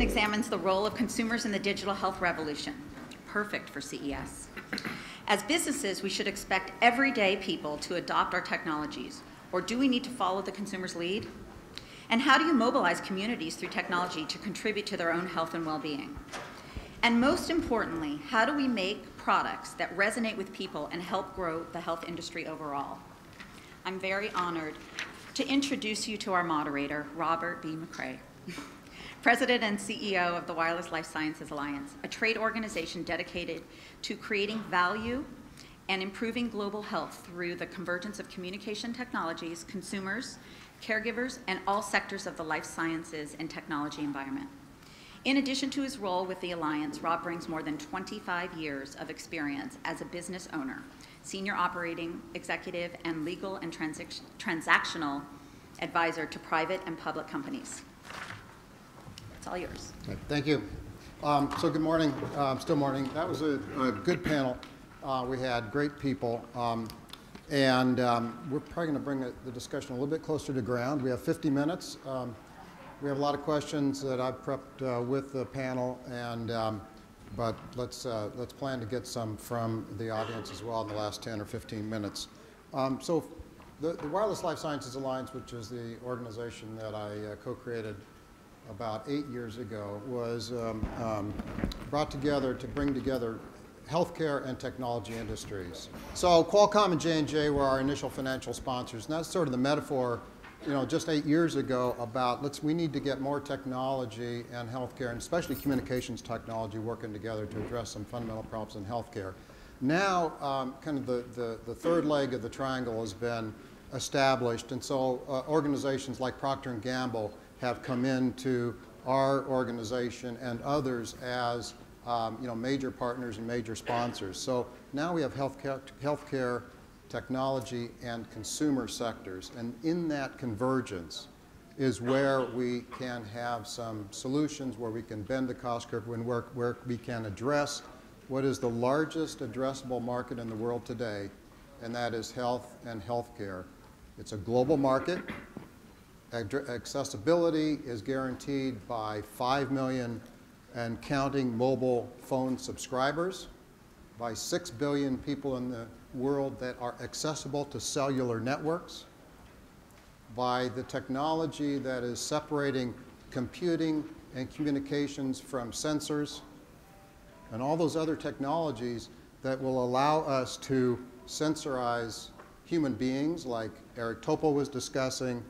examines the role of consumers in the digital health revolution. Perfect for CES. As businesses, we should expect everyday people to adopt our technologies, or do we need to follow the consumer's lead? And how do you mobilize communities through technology to contribute to their own health and well-being? And most importantly, how do we make products that resonate with people and help grow the health industry overall? I'm very honored to introduce you to our moderator, Robert B. McCray, President and CEO of the Wireless Life Sciences Alliance, a trade organization dedicated to creating value and improving global health through the convergence of communication technologies, consumers, caregivers, and all sectors of the life sciences and technology environment. In addition to his role with the Alliance, Rob brings more than 25 years of experience as a business owner, senior operating executive, and legal and transactional advisor to private and public companies. It's all yours. Thank you. So good morning, still morning. That was a good panel. We had great people. And we're probably going to bring the discussion a little bit closer to ground. We have 50 minutes. We have a lot of questions that I've prepped with the panel, but let's plan to get some from the audience as well in the last 10 or 15 minutes. So the Wireless Life Sciences Alliance, which is the organization that I co-created about 8 years ago, was brought together to bring together healthcare and technology industries. So Qualcomm and J&J were our initial financial sponsors, and that's sort of the metaphor, just 8 years ago about we need to get more technology and healthcare, and especially communications technology, working together to address some fundamental problems in healthcare. Now, kind of the third leg of the triangle has been established, and so organizations like Procter & Gamble have come into our organization and others as major partners and major sponsors. So now we have healthcare, technology, and consumer sectors. And in that convergence is where we can have some solutions, where we can bend the cost curve, where we can address what is the largest addressable market in the world today, and that is health and healthcare. It's a global market. Accessibility is guaranteed by 5 million and counting mobile phone subscribers, by 6 billion people in the world that are accessible to cellular networks, by the technology that is separating computing and communications from sensors, and all those other technologies that will allow us to sensorize human beings, like Eric Topol was discussing,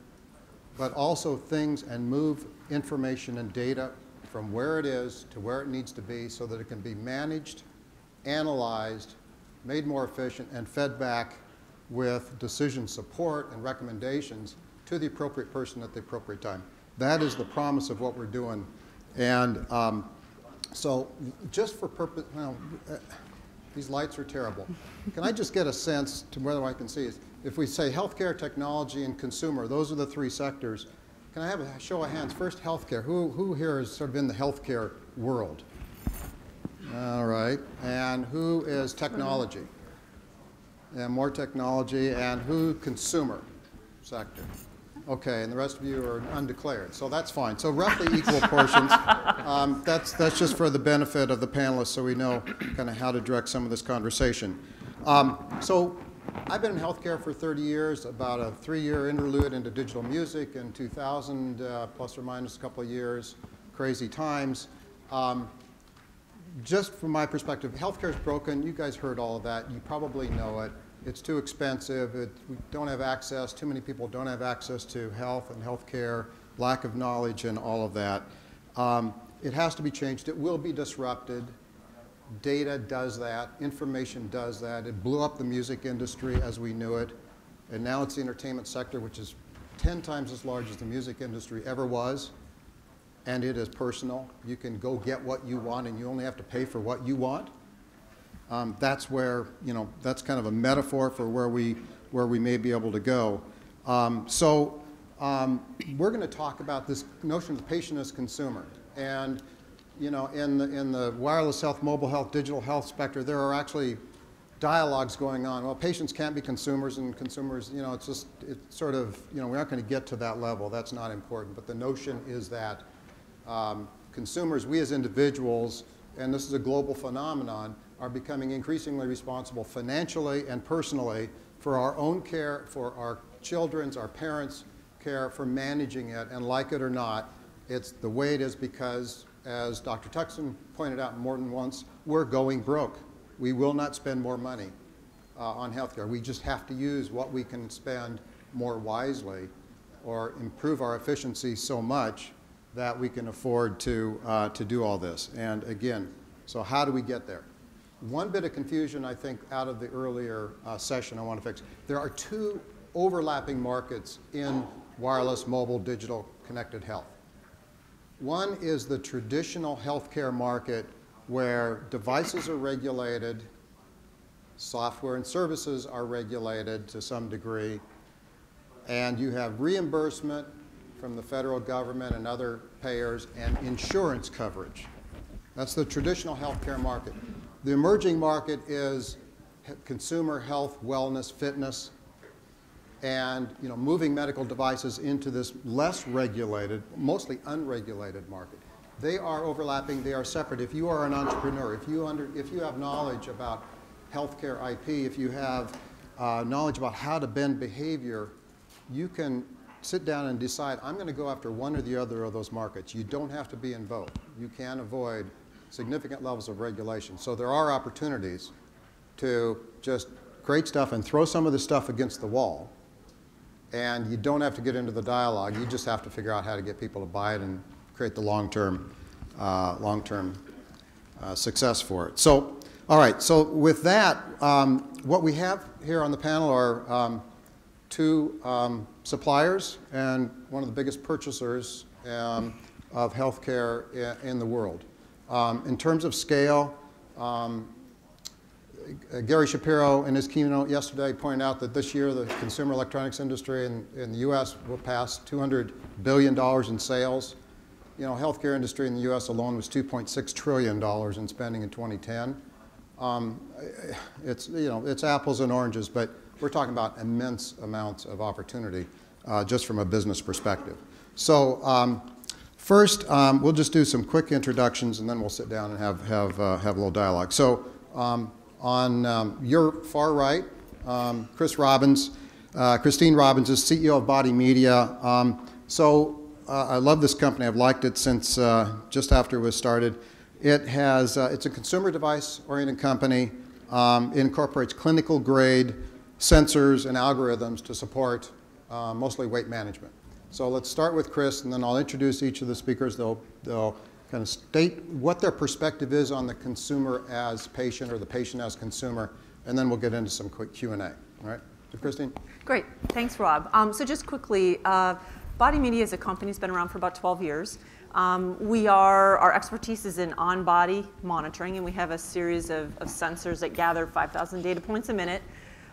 but also things and move information and data from where it is to where it needs to be so that it can be managed, analyzed, made more efficient, and fed back with decision support and recommendations to the appropriate person at the appropriate time. That is the promise of what we're doing. And so just for purpose, these lights are terrible. Can I just get a sense to whether I can see it? If we say healthcare, technology, and consumer, those are the three sectors. Can I have a show of hands? First, healthcare. Who here is sort of in the healthcare world? All right. And who is technology? And more technology. And who consumer sector? Okay, and the rest of you are undeclared. So that's fine. So roughly equal portions. That's just for the benefit of the panelists so we know kind of how to direct some of this conversation. So I've been in healthcare for 30 years, about a 3-year interlude into digital music in 2000, plus or minus a couple of years, crazy times. Just from my perspective, healthcare is broken. You guys heard all of that. You probably know it. It's too expensive. We don't have access. Too many people don't have access to health and healthcare, lack of knowledge and all of that. It has to be changed. It will be disrupted. Data does that. Information does that. It blew up the music industry as we knew it. And now it's the entertainment sector, which is 10 times as large as the music industry ever was. And it is personal. You can go get what you want, and you only have to pay for what you want. That's where, that's kind of a metaphor for where we may be able to go. So we're going to talk about this notion of the patient as consumer. And in the wireless health, mobile health, digital health spectrum, there are actually dialogues going on. Well, patients can't be consumers, and consumers, it's sort of, we're not going to get to that level. That's not important. But the notion is that consumers, we as individuals, and this is a global phenomenon, are becoming increasingly responsible financially and personally for our own care, for our children's, our parents' care, for managing it. And like it or not, it's the way it is because, as Dr. Tuxson pointed out more than once, we're going broke. We will not spend more money on healthcare. We just have to use what we can spend more wisely or improve our efficiency so much that we can afford to do all this. And again, so how do we get there? One bit of confusion, I think, out of the earlier session I want to fix. There are two overlapping markets in wireless, mobile, digital, connected health. One is the traditional healthcare market where devices are regulated, software and services are regulated to some degree, and you have reimbursement from the federal government and other payers and insurance coverage. That's the traditional healthcare market. The emerging market is consumer health, wellness, fitness, and moving medical devices into this less regulated, mostly unregulated market. They are overlapping, they are separate. If you are an entrepreneur, if you have knowledge about healthcare IP, if you have knowledge about how to bend behavior, you can sit down and decide, I'm going to go after one or the other of those markets. You don't have to be in both. You can avoid significant levels of regulation. So there are opportunities to just create stuff and throw some of the stuff against the wall. And you don't have to get into the dialogue. You just have to figure out how to get people to buy it and create the long-term success for it. So, all right. So with that, what we have here on the panel are two suppliers and one of the biggest purchasers of healthcare in the world. In terms of scale, Gary Shapiro in his keynote yesterday pointed out that this year the consumer electronics industry in the U.S. will pass $200 billion in sales. Healthcare industry in the U.S. alone was $2.6 trillion in spending in 2010. It's apples and oranges, but we're talking about immense amounts of opportunity just from a business perspective. So first, we'll just do some quick introductions, and then we'll sit down and have a little dialogue. So on your far right, Christine Robbins is CEO of BodyMedia. I love this company. I've liked it since just after it was started. It's a consumer device-oriented company. It incorporates clinical-grade sensors and algorithms to support mostly weight management. So let's start with Chris, and then I'll introduce each of the speakers. They'll kind of state what their perspective is on the consumer as patient or the patient as consumer, and then we'll get into some quick Q&A. All right, so Christine? Great. Thanks, Rob. So just quickly, BodyMedia is a company that's been around for about 12 years. Our expertise is in on-body monitoring, and we have a series of sensors that gather 5,000 data points a minute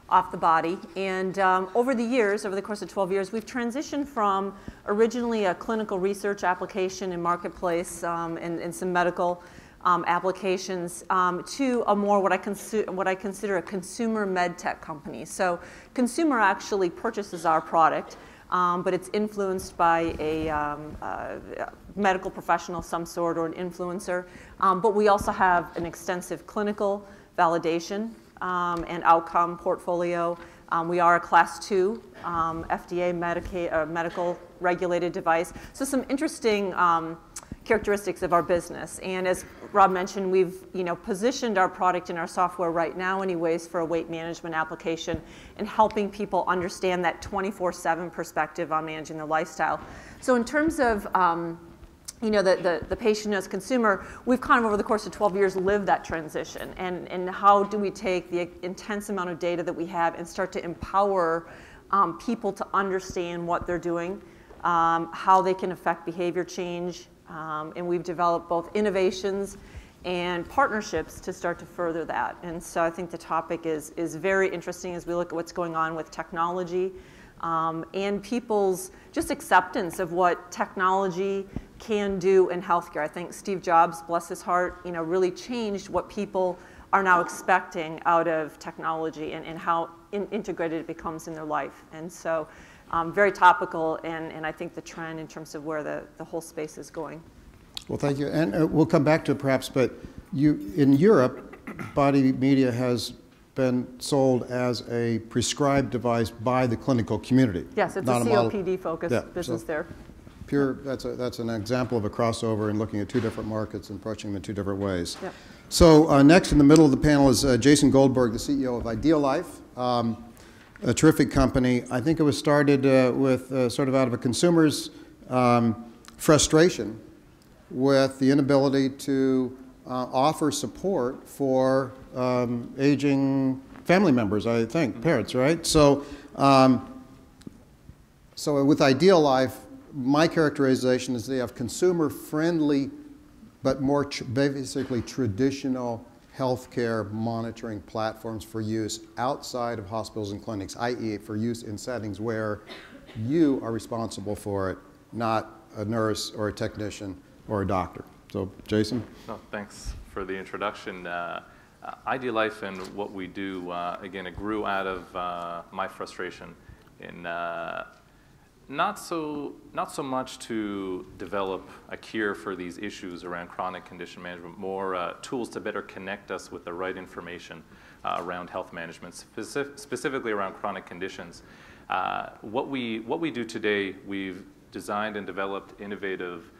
off the body. And over the course of 12 years, we've transitioned from originally a clinical research application in marketplace and some medical applications to a more what I consider a consumer med tech company. So consumer actually purchases our product, but it's influenced by a medical professional of some sort or an influencer. But we also have an extensive clinical validation and outcome portfolio. We are a Class 2 FDA medical regulated device. So some interesting characteristics of our business. And as Rob mentioned, we've positioned our product in our software right now anyways for a weight management application and helping people understand that 24/7 perspective on managing their lifestyle. So in terms of the patient as consumer, we've kind of over the course of 12 years lived that transition. And how do we take the intense amount of data that we have and start to empower people to understand what they're doing, how they can affect behavior change. And we've developed both innovations and partnerships to start to further that. And so I think the topic is very interesting as we look at what's going on with technology and people's just acceptance of what technology can do in healthcare. I think Steve Jobs, bless his heart, really changed what people are now expecting out of technology and how integrated it becomes in their life. And so very topical, and I think the trend in terms of where the whole space is going. Well, thank you. And we'll come back to it perhaps, but in Europe, BodyMedia has been sold as a prescribed device by the clinical community. Yes, it's a COPD-focused business there. That's an example of a crossover and looking at two different markets and approaching them in two different ways. Yep. So next in the middle of the panel is Jason Goldberg, the CEO of Ideal Life, a terrific company. I think it was started with sort of out of a consumer's frustration with the inability to offer support for aging family members, I think, parents, right? So, so with Ideal Life, my characterization is they have consumer-friendly, but more basically traditional healthcare monitoring platforms for use outside of hospitals and clinics, i.e. for use in settings where you are responsible for it, not a nurse or a technician or a doctor. So, Jason? No, thanks for the introduction. Ideal Life and what we do, again, it grew out of my frustration in not so much to develop a cure for these issues around chronic condition management, more tools to better connect us with the right information around health management, specifically around chronic conditions. What we do today, we've designed and developed innovative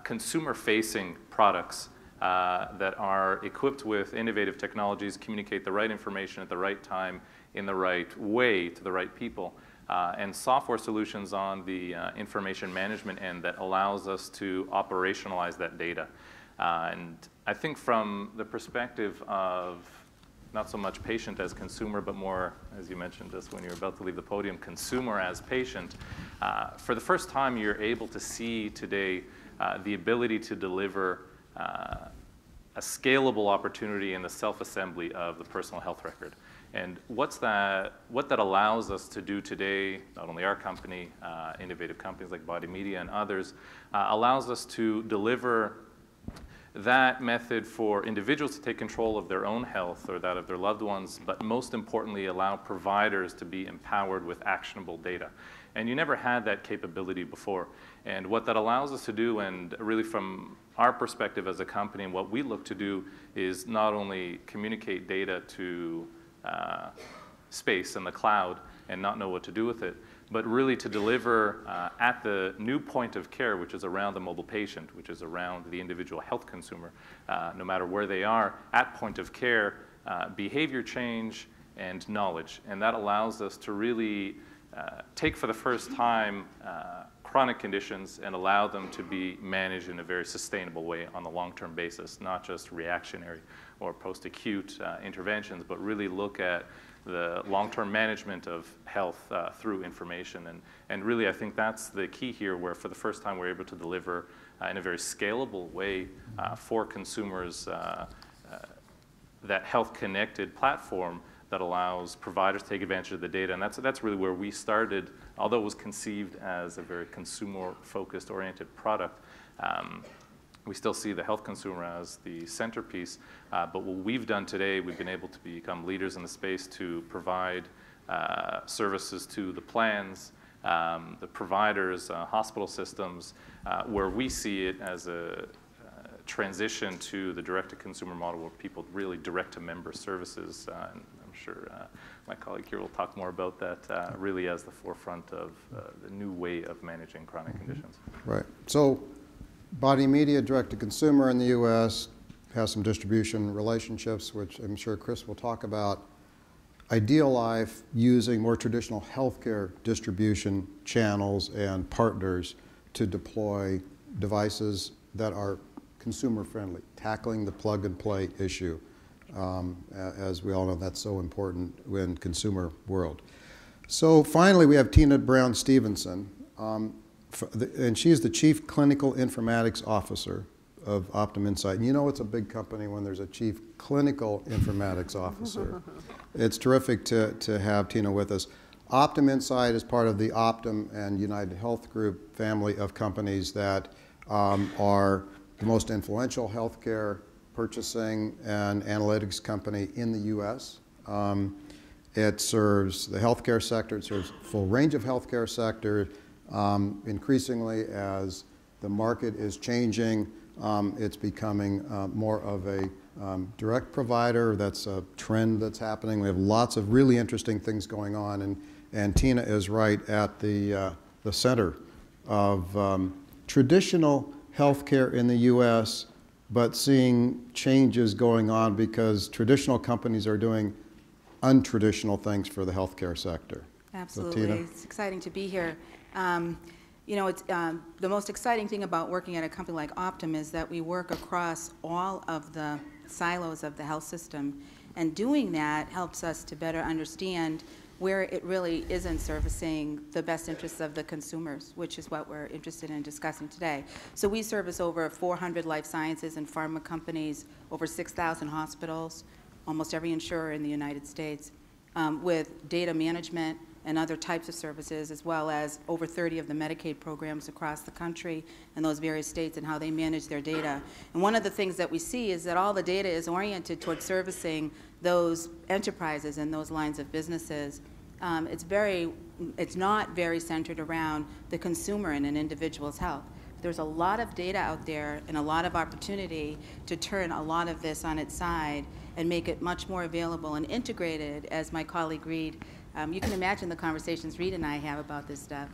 consumer-facing products that are equipped with innovative technologies, communicate the right information at the right time in the right way to the right people, and software solutions on the information management end that allows us to operationalize that data. And I think from the perspective of not so much patient as consumer, but more, as you mentioned just when you were about to leave the podium, consumer as patient, for the first time you're able to see today the ability to deliver a scalable opportunity in the self-assembly of the personal health record. And what that allows us to do today, not only our company, innovative companies like BodyMedia and others, allows us to deliver that method for individuals to take control of their own health or that of their loved ones, but most importantly, allow providers to be empowered with actionable data. And you never had that capability before. And what that allows us to do, and really from our perspective as a company, and what we look to do is not only communicate data to space and the cloud and not know what to do with it, but really to deliver at the new point of care, which is around the mobile patient, which is around the individual health consumer, no matter where they are, at point of care, behavior change and knowledge. And that allows us to really take for the first time chronic conditions and allow them to be managed in a very sustainable way on a long-term basis, not just reactionary or post-acute interventions, but really look at the long-term management of health through information. And really, I think that's the key here, where for the first time we're able to deliver in a very scalable way for consumers that health-connected platform that allows providers to take advantage of the data. And that's really where we started, although it was conceived as a very consumer-focused oriented product. We still see the health consumer as the centerpiece, but what we've done today, we've been able to become leaders in the space to provide services to the plans, the providers, hospital systems, where we see it as a transition to the direct-to-consumer model where people really direct-to-member services. And I'm sure my colleague here will talk more about that, really as the forefront of the new way of managing chronic conditions. Right. So BodyMedia, direct-to-consumer in the U.S., has some distribution relationships, which I'm sure Chris will talk about. Ideal Life using more traditional healthcare distribution channels and partners to deploy devices that are consumer-friendly, tackling the plug-and-play issue. As we all know, that's so important in consumer world. So finally, we have Tina Brown-Stevenson, and she's the Chief Clinical Informatics Officer of OptumInsight. And you know it's a big company when there's a Chief Clinical Informatics Officer. It's terrific to have Tina with us. OptumInsight is part of the Optum and United Health Group family of companies that are the most influential healthcare purchasing and analytics company in the U.S. It serves the healthcare sector. It serves a full range of healthcare sector. Increasingly, as the market is changing It's becoming more of a direct provider. That's a trend that's happening. We have lots of really interesting things going on, and Tina is right at the center of traditional healthcare in the U.S., but seeing changes going on because traditional companies are doing untraditional things for the healthcare sector. Absolutely. So, Tina? It's exciting to be here. You know, it's, the most exciting thing about working at a company like Optum is that we work across all of the silos of the health system, and doing that helps us to better understand where it really isn't servicing the best interests of the consumers, which is what we're interested in discussing today. So we service over 400 life sciences and pharma companies, over 6,000 hospitals, almost every insurer in the United States, with data management and other types of services, as well as over 30 of the Medicaid programs across the country and those various states and how they manage their data. And one of the things that we see is that all the data is oriented towards servicing those enterprises and those lines of businesses. It's not very centered around the consumer and an individual's health. There's a lot of data out there and a lot of opportunity to turn a lot of this on its side and make it much more available and integrated, as my colleague Reed, you can imagine the conversations Reed and I have about this stuff,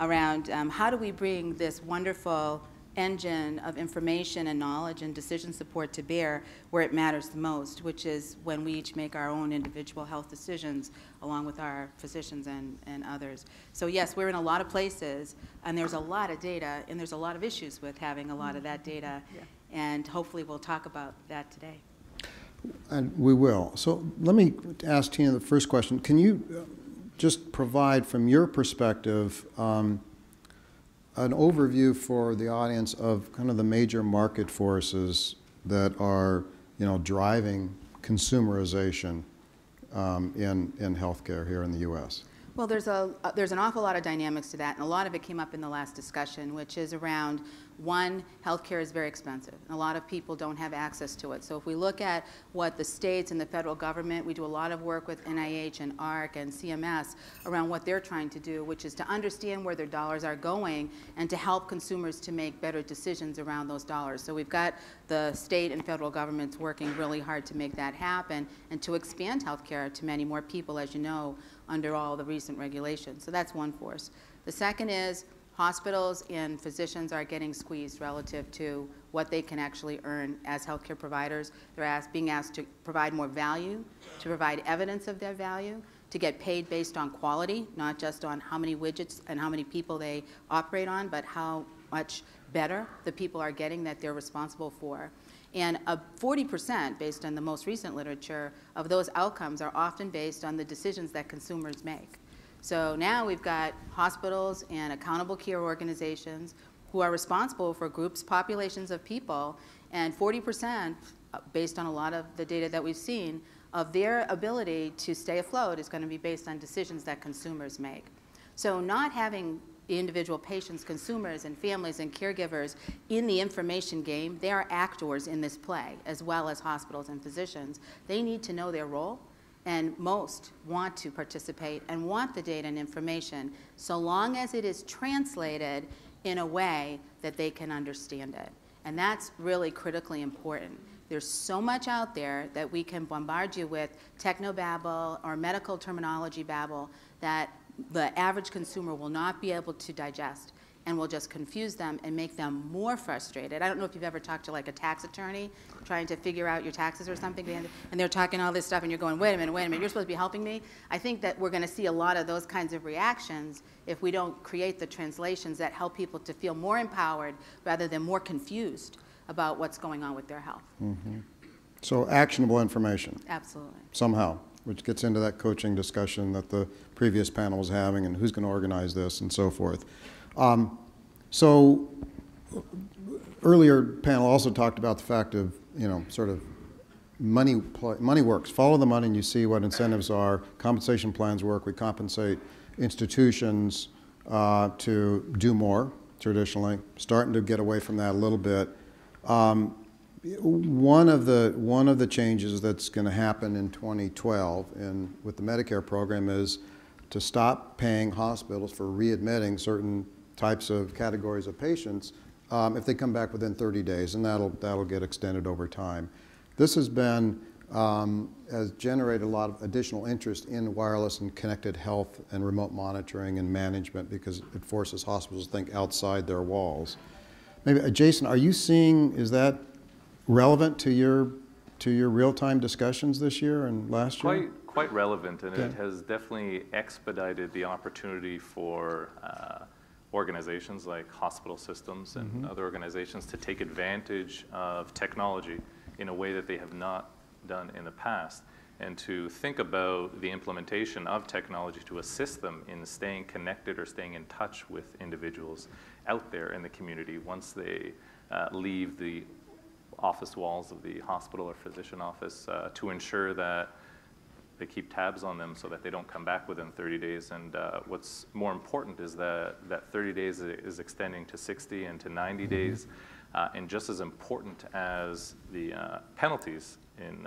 around how do we bring this wonderful engine of information and knowledge and decision support to bear where it matters the most, which is when we each make our own individual health decisions along with our physicians and others. So yes, we're in a lot of places, and there's a lot of data, and there's a lot of issues with having a lot of that data, and hopefully we'll talk about that today. And we will. So let me ask Tina the first question. Can you just provide, from your perspective, an overview for the audience of kind of the major market forces that are, driving consumerization in healthcare here in the U.S.? Well, there's an awful lot of dynamics to that, and a lot of it came up in the last discussion, which is around, one, healthcare is very expensive, and a lot of people don't have access to it. So if we look at what the states and the federal government, we do a lot of work with NIH and AHRQ and CMS around what they're trying to do, which is to understand where their dollars are going and to help consumers to make better decisions around those dollars. So we've got the state and federal governments working really hard to make that happen and to expand healthcare to many more people, as you know, under all the recent regulations. So that's one force. The second is hospitals and physicians are getting squeezed relative to what they can actually earn as healthcare providers. They're being asked to provide more value, to provide evidence of their value, to get paid based on quality, not just on how many widgets and how many people they operate on, but how much better the people are getting that they're responsible for. And 40%, based on the most recent literature, of those outcomes are often based on the decisions that consumers make. So now we've got hospitals and accountable care organizations who are responsible for groups, populations of people, and 40%, based on a lot of the data that we've seen, of their ability to stay afloat is going to be based on decisions that consumers make. So not having individual patients, consumers, and families and caregivers in the information game, they are actors in this play, as well as hospitals and physicians. They need to know their role, and most want to participate and want the data and information, so long as it is translated in a way that they can understand it. And that's really critically important. There's so much out there that we can bombard you with technobabble or medical terminology babble that the average consumer will not be able to digest and will just confuse them and make them more frustrated. I don't know if you've ever talked to like a tax attorney trying to figure out your taxes or something, and they're talking all this stuff and you're going, wait a minute, you're supposed to be helping me? I think that we're going to see a lot of those kinds of reactions if we don't create the translations that help people to feel more empowered rather than more confused about what's going on with their health. Mm-hmm. So actionable information. Absolutely. Somehow, which gets into that coaching discussion that the previous panel was having and who's going to organize this and so forth. So earlier panel also talked about the fact of, sort of money works. Follow the money and you see what incentives are. Compensation plans work. We compensate institutions to do more traditionally, starting to get away from that a little bit. One of the changes that's going to happen in 2012 with the Medicare program is to stop paying hospitals for readmitting certain types of categories of patients if they come back within 30 days, and that'll get extended over time. This has generated a lot of additional interest in wireless and connected health and remote monitoring and management because it forces hospitals to think outside their walls. Maybe, Jason, are you seeing, is that relevant to your real-time discussions this year and last year? Quite relevant, and it has definitely expedited the opportunity for organizations like hospital systems and other organizations to take advantage of technology in a way that they have not done in the past, and to think about the implementation of technology to assist them in staying connected or staying in touch with individuals out there in the community once they leave the office walls of the hospital or physician office, to ensure that they keep tabs on them so that they don't come back within 30 days. And what's more important is that 30 days is extending to 60 and to 90 days. And just as important as the penalties in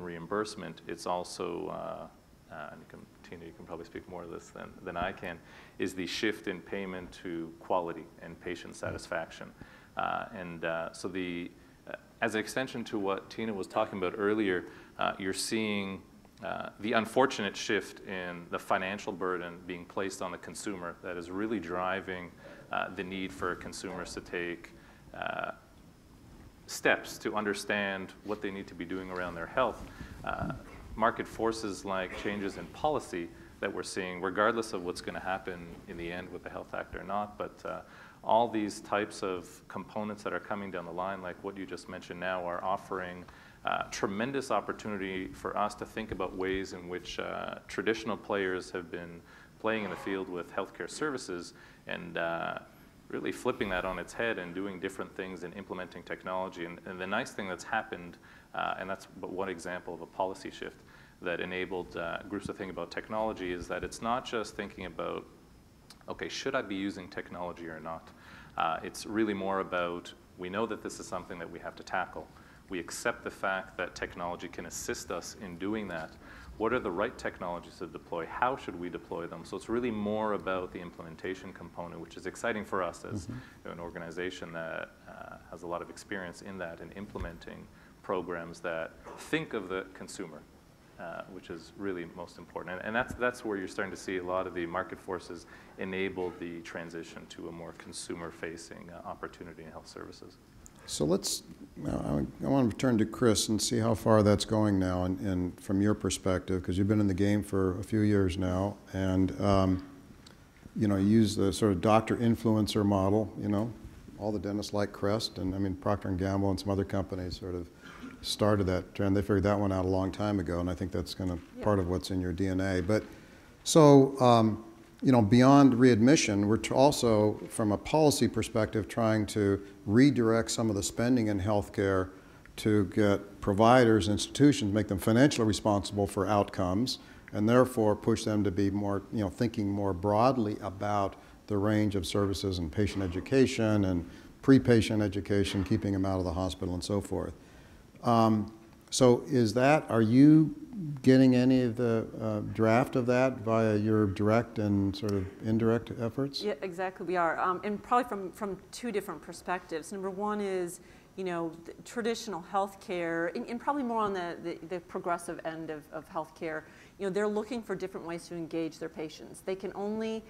reimbursement, it's also, and Tina, you can probably speak more of this than I can, is the shift in payment to quality and patient satisfaction. So as an extension to what Tina was talking about earlier, you're seeing the unfortunate shift in the financial burden being placed on the consumer that is really driving the need for consumers to take steps to understand what they need to be doing around their health. Market forces like changes in policy that we're seeing, regardless of what's going to happen in the end with the Health Act or not, but all these types of components that are coming down the line, like what you just mentioned now, are offering tremendous opportunity for us to think about ways in which traditional players have been playing in the field with healthcare services, and really flipping that on its head and doing different things and implementing technology. And the nice thing that's happened, and that's but one example of a policy shift that enabled groups to think about technology, is that it's not just thinking about, okay, should I be using technology or not? It's really more about, we know that this is something that we have to tackle. We accept the fact that technology can assist us in doing that. What are the right technologies to deploy? How should we deploy them? So it's really more about the implementation component, which is exciting for us as an organization that has a lot of experience in that and implementing programs that think of the consumer, which is really most important. And that's where you're starting to see a lot of the market forces enable the transition to a more consumer-facing opportunity in health services. So I want to turn to Chris and see how far that's going now, and from your perspective, because you've been in the game for a few years now, and you use the sort of doctor influencer model. All the dentists like Crest, and I mean Procter & Gamble and some other companies sort of started that trend. They figured that one out a long time ago, and I think that's kind of part of what's in your DNA. But so beyond readmission, we're also, from a policy perspective, trying to redirect some of the spending in healthcare to get providers, institutions, make them financially responsible for outcomes, and therefore push them to be more, thinking more broadly about the range of services and patient education and pre-patient education, keeping them out of the hospital and so forth. So are you getting any of the draft of that via your direct and sort of indirect efforts? Yeah, exactly, we are. And probably from two different perspectives. Number one is, traditional healthcare, and probably more on the progressive end of healthcare, they're looking for different ways to engage their patients. They can only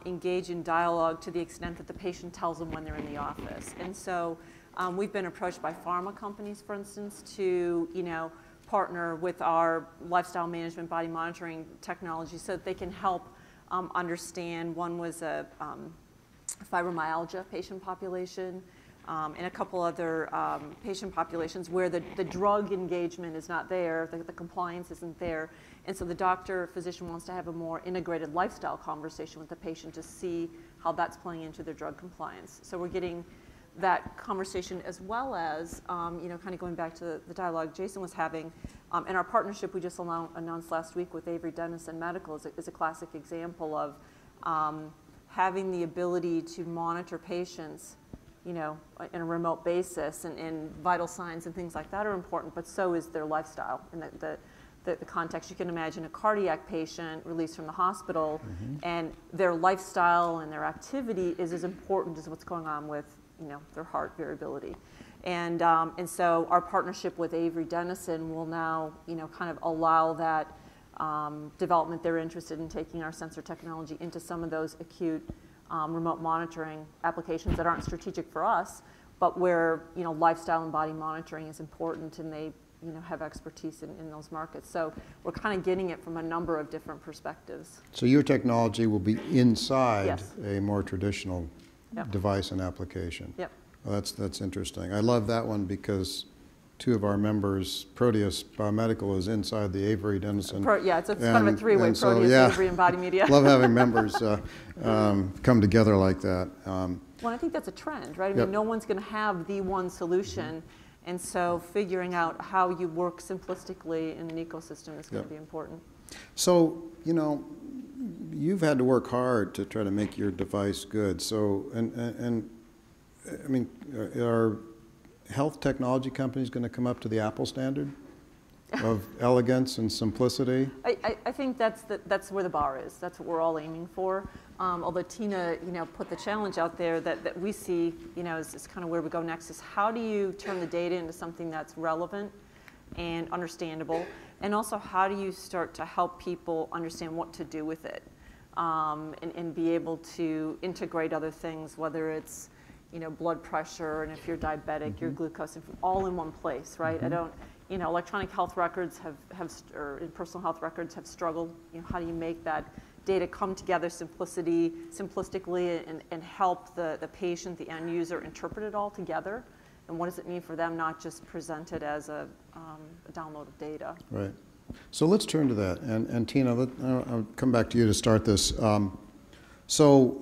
engage in dialogue to the extent that the patient tells them when they're in the office. And so we've been approached by pharma companies, for instance, to partner with our lifestyle management body monitoring technology so that they can help understand. One was a fibromyalgia patient population, and a couple other patient populations where the drug engagement is not there, the compliance isn't there, and so the doctor or physician wants to have a more integrated lifestyle conversation with the patient to see how that's playing into their drug compliance. So we're getting that conversation, as well as, kind of going back to the dialogue Jason was having, and our partnership we just announced last week with Avery Dennison Medical is a classic example of having the ability to monitor patients, in a remote basis, and vital signs and things like that are important, but so is their lifestyle and the context. You can imagine a cardiac patient released from the hospital, and their lifestyle and their activity is as important as what's going on with, their heart variability. And so our partnership with Avery Dennison will now, kind of allow that development. They're interested in taking our sensor technology into some of those acute remote monitoring applications that aren't strategic for us, but where, lifestyle and body monitoring is important, and they, have expertise in those markets. So we're kind of getting it from a number of different perspectives. So your technology will be inside Yes. a more traditional Yep. device and application. Yep. Well, that's interesting. I love that one because two of our members, Proteus Biomedical, is inside the Avery Dennison. It's kind of a three-way, so, Proteus, yeah, Avery, and BodyMedia. Love having members come together like that. Well, I think that's a trend, right? I Yep. mean, no one's going to have the one solution, and so figuring out how you work simplistically in an ecosystem is going to be important. So, you've had to work hard to try to make your device good. So, and I mean, are health technology companies going to come up to the Apple standard of elegance and simplicity? I think that's where the bar is. That's what we're all aiming for. Although Tina, put the challenge out there that we see, is kind of where we go next, is how do you turn the data into something that's relevant and understandable, and also how do you start to help people understand what to do with it, and be able to integrate other things, whether it's blood pressure, and if you're diabetic, your glucose, all in one place, right? I don't, electronic health records or personal health records have struggled. How do you make that data come together simplistically and help the patient, the end user, interpret it all together? And what does it mean for them, not just present it as a download of data? Right. So let's turn to that. And Tina, I'll come back to you to start this. So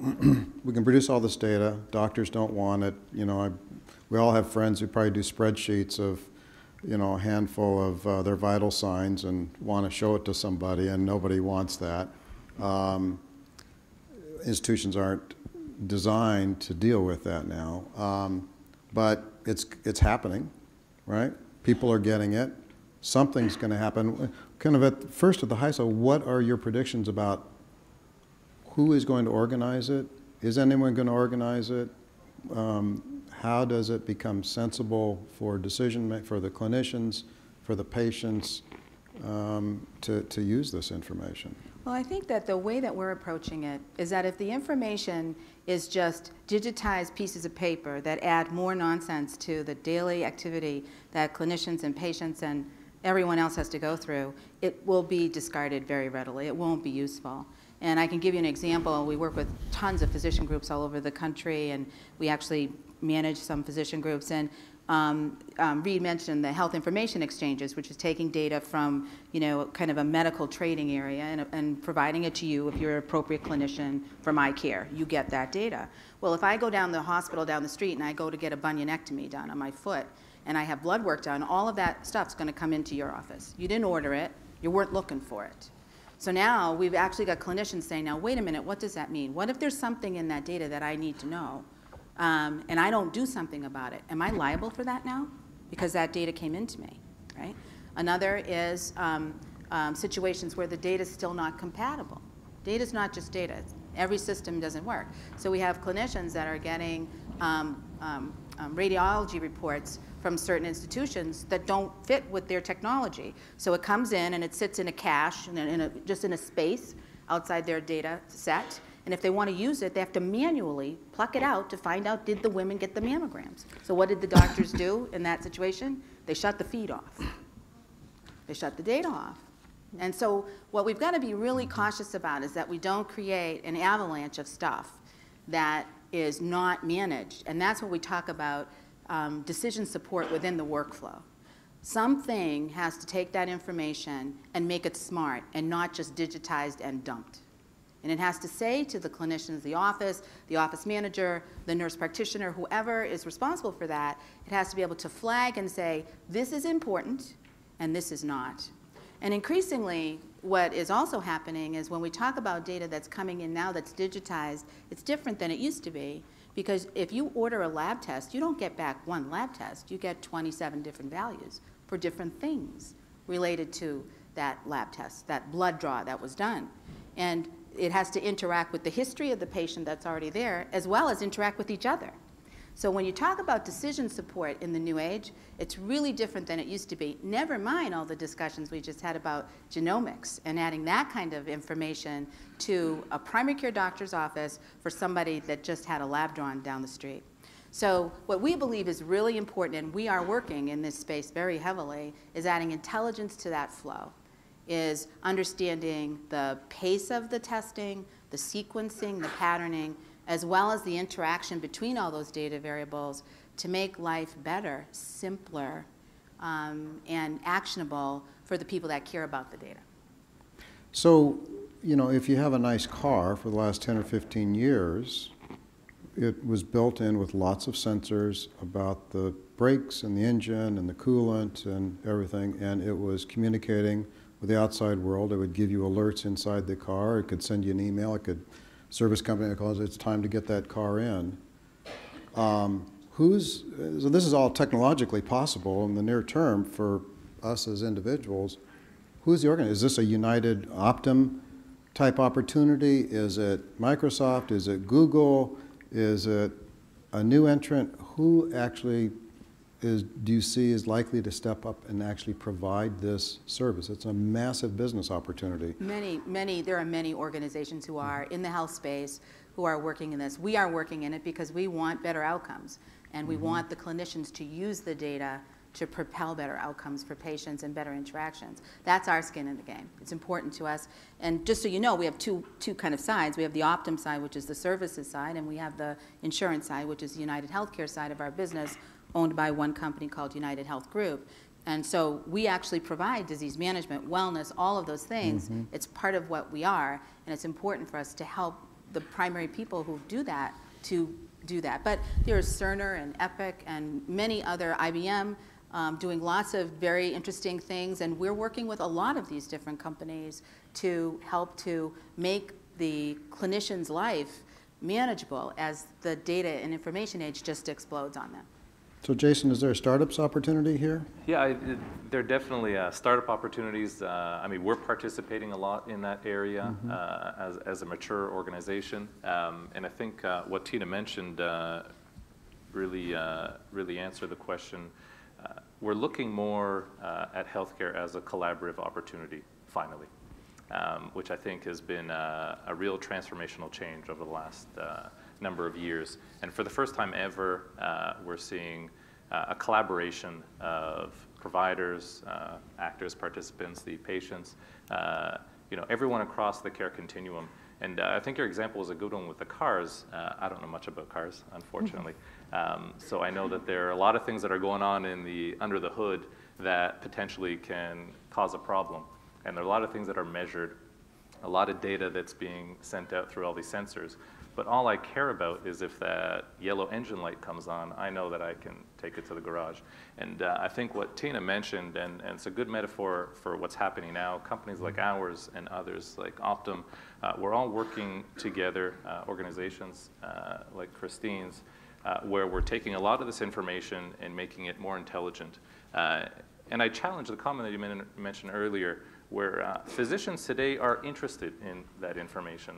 we can produce all this data. Doctors don't want it. We all have friends who probably do spreadsheets of, a handful of their vital signs and want to show it to somebody, and nobody wants that. Institutions aren't designed to deal with that now, but it's happening, right? People are getting it. Something's going to happen. Kind of at the high side, what are your predictions about who is going to organize it? Is anyone going to organize it? How does it become sensible for for the clinicians, for the patients, to use this information? Well, I think that the way that we're approaching it is that if the information is just digitized pieces of paper that add more nonsense to the daily activity that clinicians and patients and everyone else has to go through, it will be discarded very readily. It won't be useful. And I can give you an example. We work with tons of physician groups all over the country, and we actually manage some physician groups. And Reed mentioned the health information exchanges, which is taking data from, kind of a medical trading area and providing it to you if you're an appropriate clinician for my care. You get that data. Well, if I go down the hospital down the street and I go to get a bunionectomy done on my foot and I have blood work done, all of that stuff's going to come into your office. You didn't order it. You weren't looking for it. So now we've actually got clinicians saying, now, wait a minute, what does that mean? What if there's something in that data that I need to know? And I don't do something about it. Am I liable for that now? Because that data came into me, right? Another is situations where the data is still not compatible. Data is not just data. Every system doesn't work. So we have clinicians that are getting radiology reports from certain institutions that don't fit with their technology. So it comes in and it sits in a cache, just in a space outside their data set. And if they want to use it, they have to manually pluck it out to find out, did the women get the mammograms? So what did the doctors do in that situation? They shut the feed off. They shut the data off. And so what we've got to be really cautious about is that we don't create an avalanche of stuff that is not managed. And that's what we talk about decision support within the workflow. Something has to take that information and make it smart and not just digitized and dumped. And it has to say to the clinicians, the office manager, the nurse practitioner, whoever is responsible for that, it has to be able to flag and say, this is important and this is not. And increasingly, what is also happening is when we talk about data that's coming in now that's digitized, it's different than it used to be. Because if you order a lab test, you don't get back one lab test. You get 27 different values for different things related to that lab test, that blood draw that was done. And it has to interact with the history of the patient that's already there, as well as interact with each other. So when you talk about decision support in the new age, it's really different than it used to be. Never mind all the discussions we just had about genomics and adding that kind of information to a primary care doctor's office for somebody that just had a lab drawn down the street. So what we believe is really important, and we are working in this space very heavily, is adding intelligence to that flow, is understanding the pace of the testing, the sequencing, the patterning, as well as the interaction between all those data variables to make life better, simpler, and actionable for the people that care about the data. So, you know, if you have a nice car for the last 10 or 15 years, it was built in with lots of sensors about the brakes and the engine and the coolant and everything, and it was communicating with the outside world. It would give you alerts inside the car. It could send you an email. It could service company that calls, it's time to get that car in. So this is all technologically possible in the near term for us as individuals. Who's the organizer? Is this a united Optum type opportunity? Is it Microsoft? Is it Google? Is it a new entrant? Who actually do you see is likely to step up and actually provide this service? It's a massive business opportunity. There are many organizations who are in the health space who are working in this. We are working in it because we want better outcomes, and we want the clinicians to use the data to propel better outcomes for patients and better interactions. That's our skin in the game. It's important to us. And just so you know, we have two kind of sides. We have the Optum side, which is the services side, and we have the insurance side, which is the United Healthcare side of our business, owned by one company called United Health Group. And so we actually provide disease management, wellness, all of those things. It's part of what we are, and it's important for us to help the primary people who do that to do that. But there's Cerner and Epic and many other, IBM, doing lots of very interesting things, and we're working with a lot of these different companies to help to make the clinician's life manageable as the data and information age just explodes on them. So Jason, is there a startups opportunity here? Yeah, there are definitely startup opportunities. I mean, we're participating a lot in that area as a mature organization. And I think what Tina mentioned really answered the question. We're looking more at healthcare as a collaborative opportunity, finally, which I think has been a real transformational change over the last number of years. And for the first time ever, we're seeing a collaboration of providers, actors, participants, the patients, everyone across the care continuum. And I think your example was a good one with the cars. I don't know much about cars, unfortunately. So I know that there are a lot of things that are going on under the hood that potentially can cause a problem. And there are a lot of things that are measured, a lot of data that's being sent out through all these sensors. But all I care about is if that yellow engine light comes on, I know that I can take it to the garage. And I think what Tina mentioned, and it's a good metaphor for what's happening now, companies like ours and others like Optum, we're all working together, organizations like Christine's, where we're taking a lot of this information and making it more intelligent. And I challenge the comment that you mentioned earlier, where physicians today are interested in that information.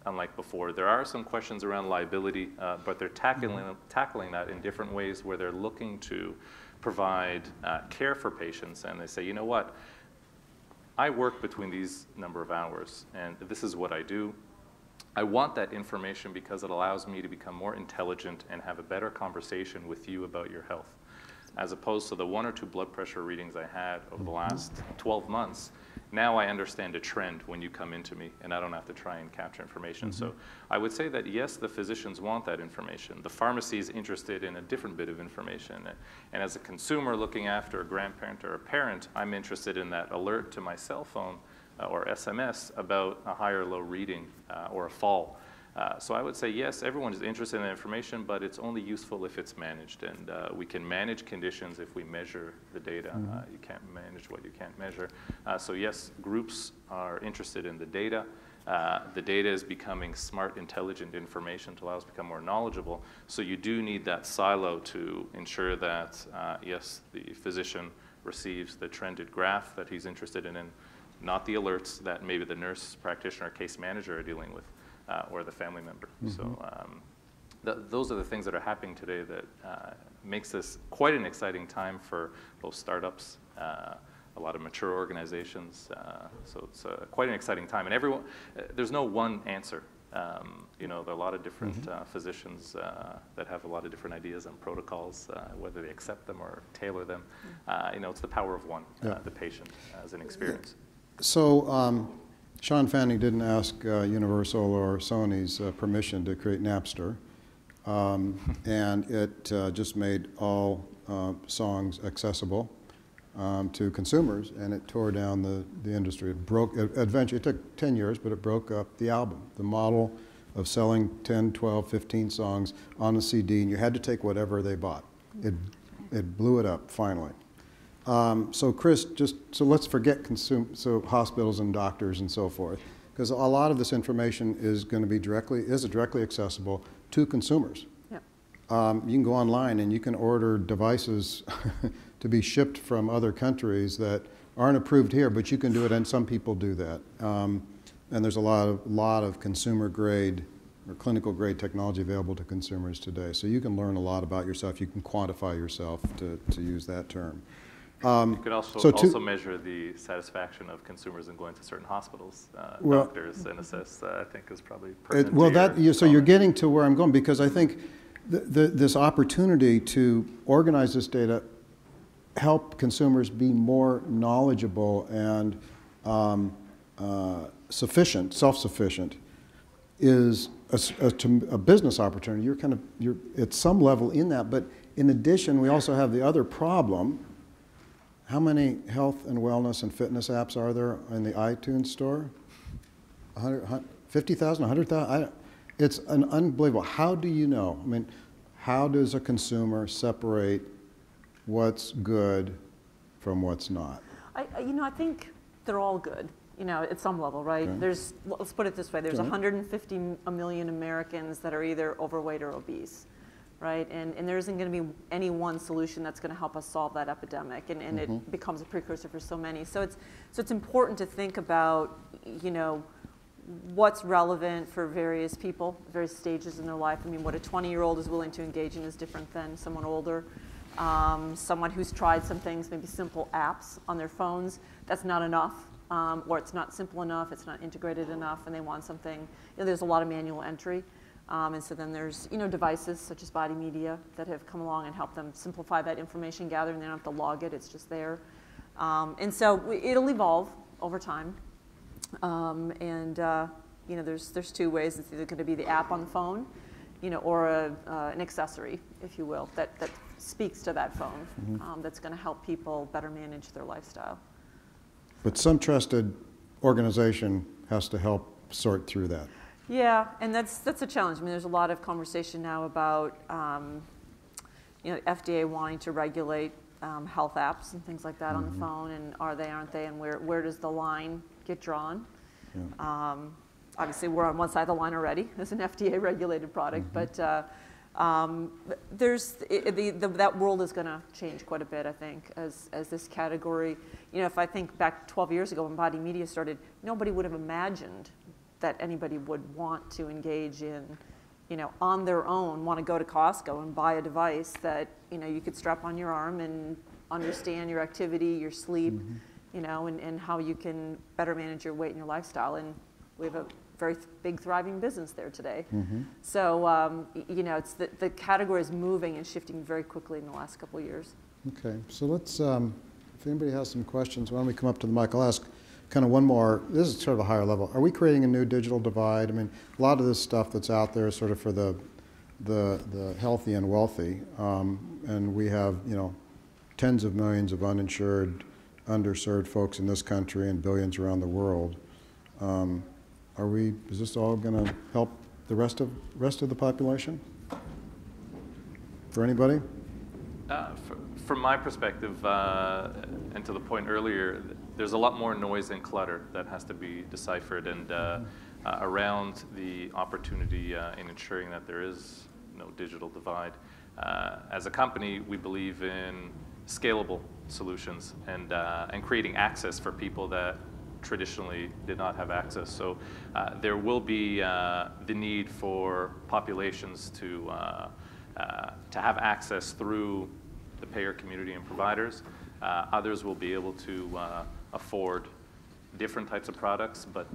Unlike before, there are some questions around liability, but they're tackling that in different ways where they're looking to provide care for patients. And they say, you know what, I work between these number of hours, and this is what I do. I want that information because it allows me to become more intelligent and have a better conversation with you about your health, as opposed to the 1 or 2 blood pressure readings I had over the last 12 months. Now I understand a trend when you come into me, and I don't have to try and capture information. So I would say that, yes, the physicians want that information. The pharmacy is interested in a different bit of information. And as a consumer looking after a grandparent or a parent, I'm interested in that alert to my cell phone or SMS about a high or low reading or a fall. So I would say, yes, everyone is interested in that information, but it's only useful if it's managed. And we can manage conditions if we measure the data. You can't manage what you can't measure. So yes, groups are interested in the data. The data is becoming smart, intelligent information to allow us to become more knowledgeable. So you do need that silo to ensure that, yes, the physician receives the trended graph that he's interested in, not the alerts that maybe the nurse practitioner or case manager are dealing with, or the family member. So those are the things that are happening today that makes this quite an exciting time for both startups, a lot of mature organizations. So it's quite an exciting time. And everyone, there's no one answer. You know, there are a lot of different physicians that have a lot of different ideas and protocols, whether they accept them or tailor them. You know, it's the power of one, the patient as an experience. So Sean Fanning didn't ask Universal or Sony's permission to create Napster, and it just made all songs accessible to consumers, and it tore down the industry. Eventually, it took 10 years, but it broke up the album. The model of selling 10, 12, 15 songs on a CD, and you had to take whatever they bought. It blew it up, finally. So Chris, so let's forget hospitals and doctors and so forth, because a lot of this information is going to be directly accessible to consumers. Yep. You can go online and you can order devices to be shipped from other countries that aren't approved here, but you can do it, and some people do that. And there's a lot of consumer grade or clinical grade technology available to consumers today. So you can learn a lot about yourself. You can quantify yourself, to use that term. You could also measure the satisfaction of consumers in going to certain hospitals, doctors, and assess, I think, is probably pertinent. So you're getting to where I'm going, because I think this opportunity to organize this data, help consumers be more knowledgeable and self-sufficient, is a business opportunity. You're at some level in that, but in addition, we also have the other problem. How many health and wellness and fitness apps are there in the iTunes store? 50,000, 100,000? It's an unbelievable. How do you know? I mean, how does a consumer separate what's good from what's not? I think they're all good, at some level, right? Okay. Let's put it this way, there's 150 million Americans that are either overweight or obese, right? And there isn't going to be any one solution that's going to help us solve that epidemic, and it becomes a precursor for so many. So it's important to think about, what's relevant for various people, various stages in their life. I mean, what a 20-year-old is willing to engage in is different than someone older. Someone who's tried some things, maybe simple apps on their phones, that's not enough, or it's not simple enough, it's not integrated enough, and they want something. There's a lot of manual entry, and so then there's devices such as BodyMedia that have come along and helped them simplify that information gathering. They don't have to log it; it's just there, and so it'll evolve over time. There's two ways. It's either going to be the app on the phone, or an accessory, if you will, that speaks to that phone, that's going to help people better manage their lifestyle. But some trusted organization has to help sort through that. Yeah, and that's a challenge. I mean, there's a lot of conversation now about FDA wanting to regulate health apps and things like that on the phone, and are they, aren't they, and where does the line get drawn? Yeah. Obviously, we're on one side of the line already as an FDA-regulated product, but that world is going to change quite a bit, I think, as this category. If I think back 12 years ago when BodyMedia started, nobody would have imagined that anybody would want to engage in, on their own, want to go to Costco and buy a device that you could strap on your arm and understand your activity, your sleep, and how you can better manage your weight and your lifestyle. And we have a very big thriving business there today. So, it's the category is moving and shifting very quickly in the last couple of years. Okay, so let's, if anybody has some questions, why don't we come up to the mic? I'll ask kind of one more. This is sort of a higher level. Are we creating a new digital divide? I mean, a lot of this stuff that's out there is sort of for the healthy and wealthy, and we have, tens of millions of uninsured, underserved folks in this country and billions around the world. Is this all going to help the rest of the population? For anybody? From my perspective, and to the point earlier, there's a lot more noise and clutter that has to be deciphered, and around the opportunity in ensuring that there is no digital divide. As a company, we believe in scalable solutions and creating access for people that traditionally did not have access. So there will be the need for populations to have access through the payer community and providers. Others will be able to afford different types of products, but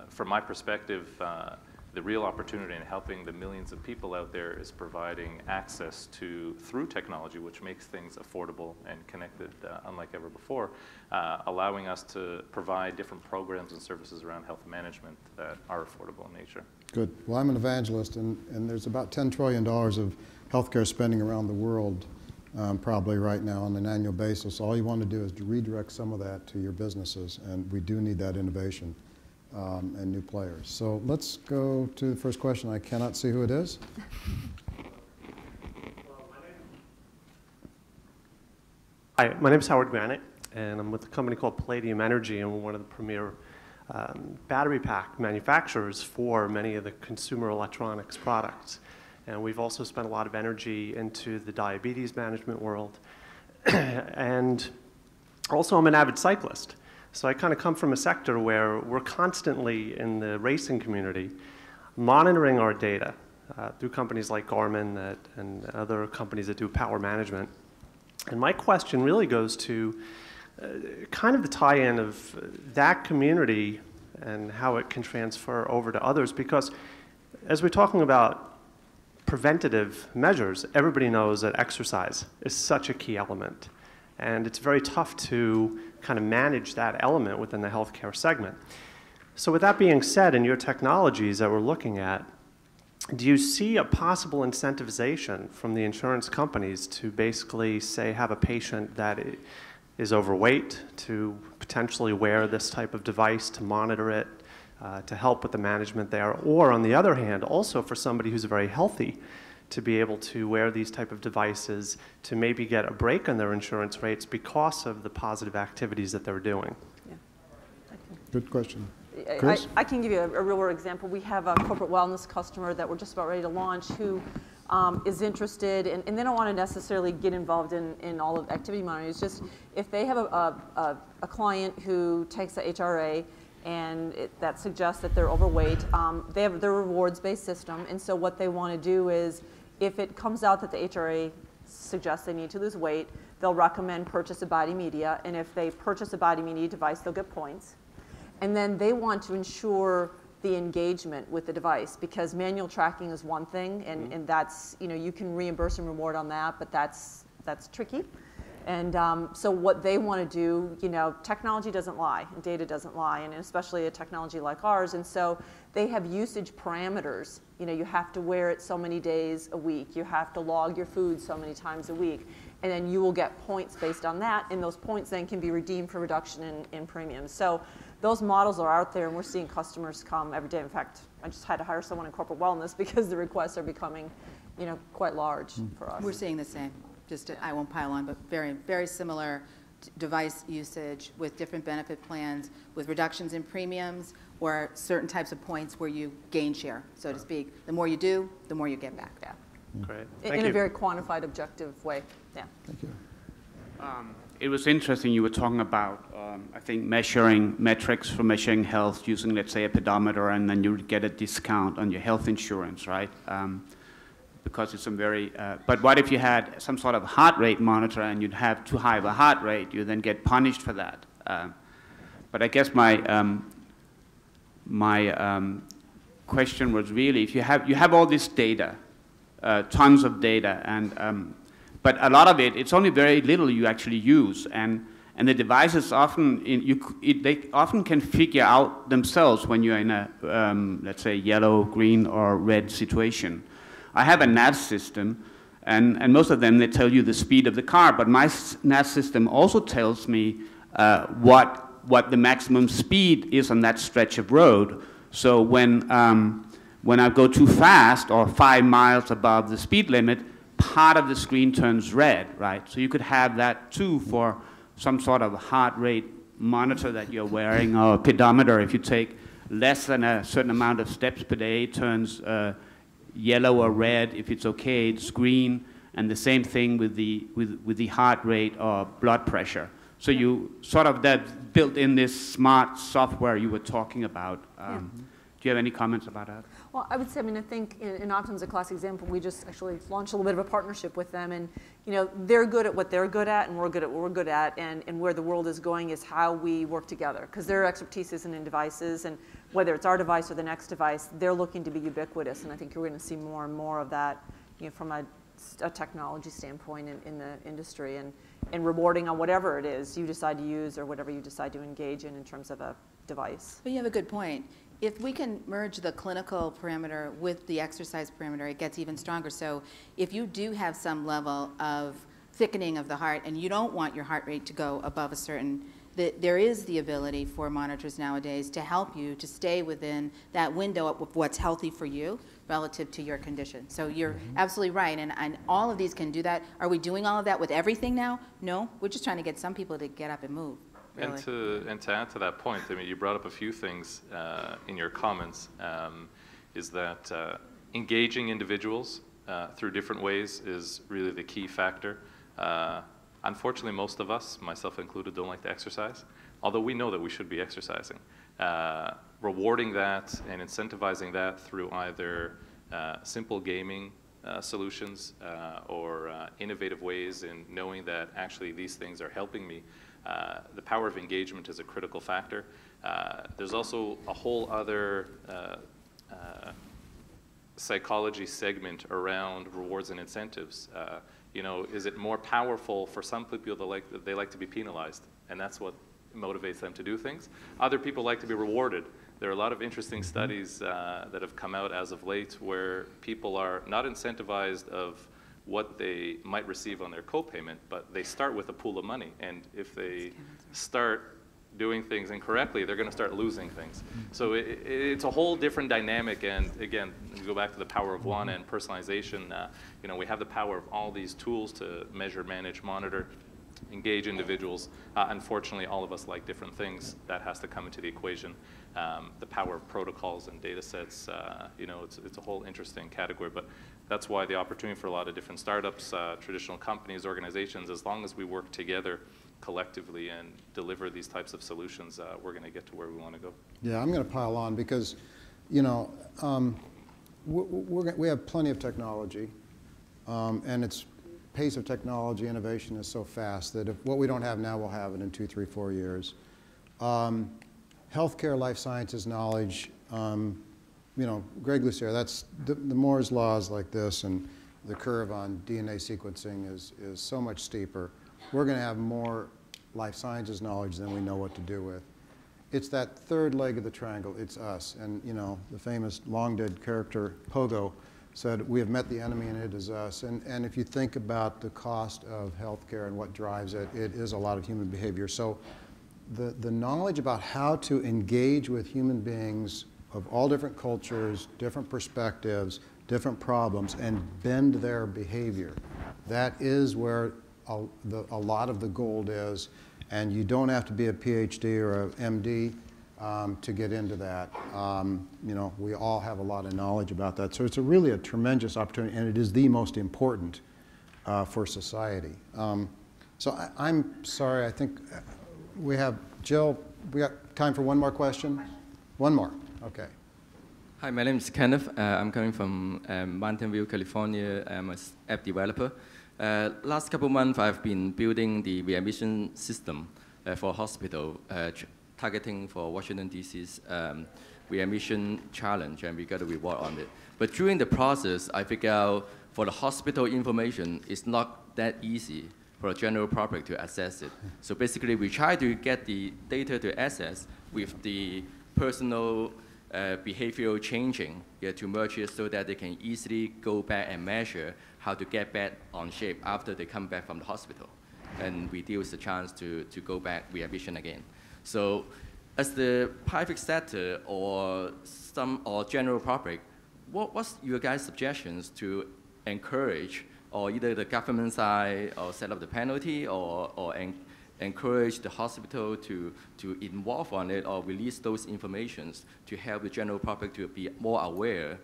from my perspective, the real opportunity in helping the millions of people out there is providing access through technology, which makes things affordable and connected unlike ever before, allowing us to provide different programs and services around health management that are affordable in nature. Good. Well, I'm an evangelist, and there's about $10 trillion of healthcare spending around the world probably right now on an annual basis. All you want to do is to redirect some of that to your businesses, and we do need that innovation and new players. So let's go to the first question. I cannot see who it is. Hi, my name is Howard Granite, and I'm with a company called Palladium Energy, and we're one of the premier battery pack manufacturers for many of the consumer electronics products. And we've also spent a lot of energy into the diabetes management world. And also I'm an avid cyclist. So I kind of come from a sector where we're constantly in the racing community monitoring our data through companies like Garmin and other companies that do power management. And my question really goes to kind of the tie-in of that community and how it can transfer over to others, because as we're talking about preventative measures, everybody knows that exercise is such a key element. And it's very tough to kind of manage that element within the healthcare segment. So with that being said, in your technologies that we're looking at, do you see a possible incentivization from the insurance companies to basically, say, have a patient that is overweight to potentially wear this type of device to monitor it, to help with the management there? Or on the other hand, also for somebody who's very healthy, to be able to wear these type of devices to maybe get a break on their insurance rates because of the positive activities that they're doing? Yeah. Good question. Chris? I can give you a real world example. We have a corporate wellness customer that we're just about ready to launch who is interested, and they don't want to necessarily get involved in all of activity monitoring. It's just if they have a client who takes the HRA and that suggests that they're overweight, they have their rewards-based system, and so what they want to do is, if it comes out that the HRA suggests they need to lose weight, they'll recommend purchase a BodyMedia, and if they purchase a BodyMedia device, they'll get points. And then they want to ensure the engagement with the device, because manual tracking is one thing, and that's, you can reimburse and reward on that, but that's tricky. And so what they want to do, technology doesn't lie, and data doesn't lie, and especially a technology like ours. And so they have usage parameters. You have to wear it so many days a week. You have to log your food so many times a week. And then you will get points based on that, and those points then can be redeemed for reduction in premiums. So those models are out there, and we're seeing customers come every day. In fact, I just had to hire someone in corporate wellness because the requests are becoming, quite large for us. We're seeing the same. I won't pile on, but very, very similar device usage with different benefit plans, with reductions in premiums or certain types of points where you gain share, so to speak. The more you do, the more you get back. Yeah. Great. Thank you. In a very quantified, objective way. Yeah. Thank you. It was interesting you were talking about, I think, measuring metrics for measuring health using, let's say, a pedometer, and then you would get a discount on your health insurance, right? Because it's but what if you had some sort of heart rate monitor and you'd have too high of a heart rate? You then get punished for that. But I guess my question was really, if you have all this data, tons of data, and but a lot of it's only very little you actually use, and the devices often they often can figure out themselves when you're in a let's say yellow, green, or red situation. I have a NAS system, and most of them they tell you the speed of the car, but my NAS system also tells me what the maximum speed is on that stretch of road. So when I go too fast or 5 miles above the speed limit, part of the screen turns red, right? So you could have that too for some sort of heart rate monitor that you're wearing, or pedometer. If you take less than a certain amount of steps per day, it turns yellow or red. If it's okay, it's green. And the same thing with the heart rate or blood pressure. So you sort of that built in this smart software you were talking about. Do you have any comments about that? Well, I would say, I mean, I think in Optum's a classic example. We just actually launched a little bit of a partnership with them, and they're good at what they're good at, and we're good at what we're good at, and where the world is going is how we work together, because their expertise isn't in devices, and whether it's our device or the next device, they're looking to be ubiquitous, and I think you're going to see more and more of that, from a technology standpoint in the industry, and rewarding on whatever it is you decide to use or whatever you decide to engage in terms of a device. But you have a good point. If we can merge the clinical parameter with the exercise parameter, it gets even stronger. So if you do have some level of thickening of the heart and you don't want your heart rate to go above a certain, there is the ability for monitors nowadays to help you to stay within that window of what's healthy for you relative to your condition. So you're absolutely right, and all of these can do that. Are we doing all of that with everything now? No, we're just trying to get some people to get up and move. Really. And to add to that point, I mean, you brought up a few things in your comments, is that engaging individuals through different ways is really the key factor. Unfortunately, most of us, myself included, don't like to exercise, although we know that we should be exercising. Rewarding that and incentivizing that through either simple gaming solutions or innovative ways in knowing that actually these things are helping me. The power of engagement is a critical factor. There's also a whole other psychology segment around rewards and incentives. Is it more powerful for some people they like to be penalized, and that's what motivates them to do things? Other people like to be rewarded. There are a lot of interesting studies that have come out as of late where people are not incentivized of what they might receive on their co-payment, but they start with a pool of money, and if they start doing things incorrectly, they're going to start losing things. So it's a whole different dynamic, and again, we go back to the power of one and personalization. We have the power of all these tools to measure, manage, monitor, engage individuals. Unfortunately, all of us like different things. That has to come into the equation. The power of protocols and data sets, it's a whole interesting category, but that's why the opportunity for a lot of different startups, traditional companies, organizations, as long as we work together collectively and deliver these types of solutions, we're going to get to where we want to go. Yeah, I'm going to pile on because, we have plenty of technology, and its pace of technology innovation is so fast that if what we don't have now, we'll have it in 2, 3, 4 years. Healthcare, life sciences knowledge, Greg Lucier, that's the Moore's laws like this, and the curve on DNA sequencing is so much steeper. We're going to have more life sciences knowledge than we know what to do with. It's that third leg of the triangle, it's us. And the famous long-dead character Pogo said, "We have met the enemy and it is us." And if you think about the cost of healthcare and what drives it, it is a lot of human behavior. So the knowledge about how to engage with human beings of all different cultures, different perspectives, different problems, and bend their behavior, that is where a lot of the gold is. And you don't have to be a PhD or a MD to get into that. We all have a lot of knowledge about that. So it's really a tremendous opportunity, and it is the most important for society. So I'm sorry, I think we have, Jill, we got time for one more question? One more, okay. Hi, my name is Kenneth. I'm coming from Mountain View, California. I'm an app developer. Last couple of months, I've been building the readmission system for hospital, targeting for Washington, D.C.'s readmission challenge, and we got a reward on it. But during the process, I figured out for the hospital information, it's not that easy for a general public to access it. So basically, we try to get the data to access with the personal behavioral changing to merge it so that they can easily go back and measure how to get back on shape after they come back from the hospital and reduce the chance to go back readmission again. So as the private sector or general public, what's your guys' suggestions to encourage, or either the government side or set up the penalty or encourage the hospital to involve on it or release those informations to help the general public to be more aware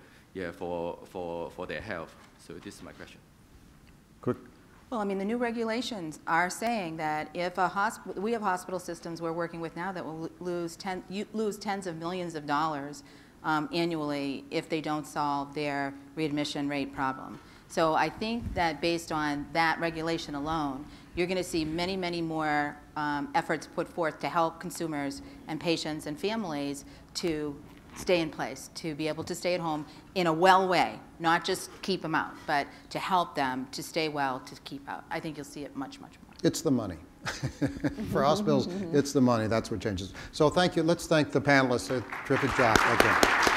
for their health? So this is my question. Quick. Well, I mean, the new regulations are saying that if we have hospital systems we're working with now that will lose tens of millions of dollars annually if they don't solve their readmission rate problem. So I think that based on that regulation alone, you're going to see many, many more efforts put forth to help consumers and patients and families to stay in place, to be able to stay at home in a well way, not just keep them out, but to help them to stay well, to keep out. I think you'll see it much, much more. It's the money. For hospitals, it's the money. That's what changes. So thank you. Let's thank the panelists. A terrific job. Thank you.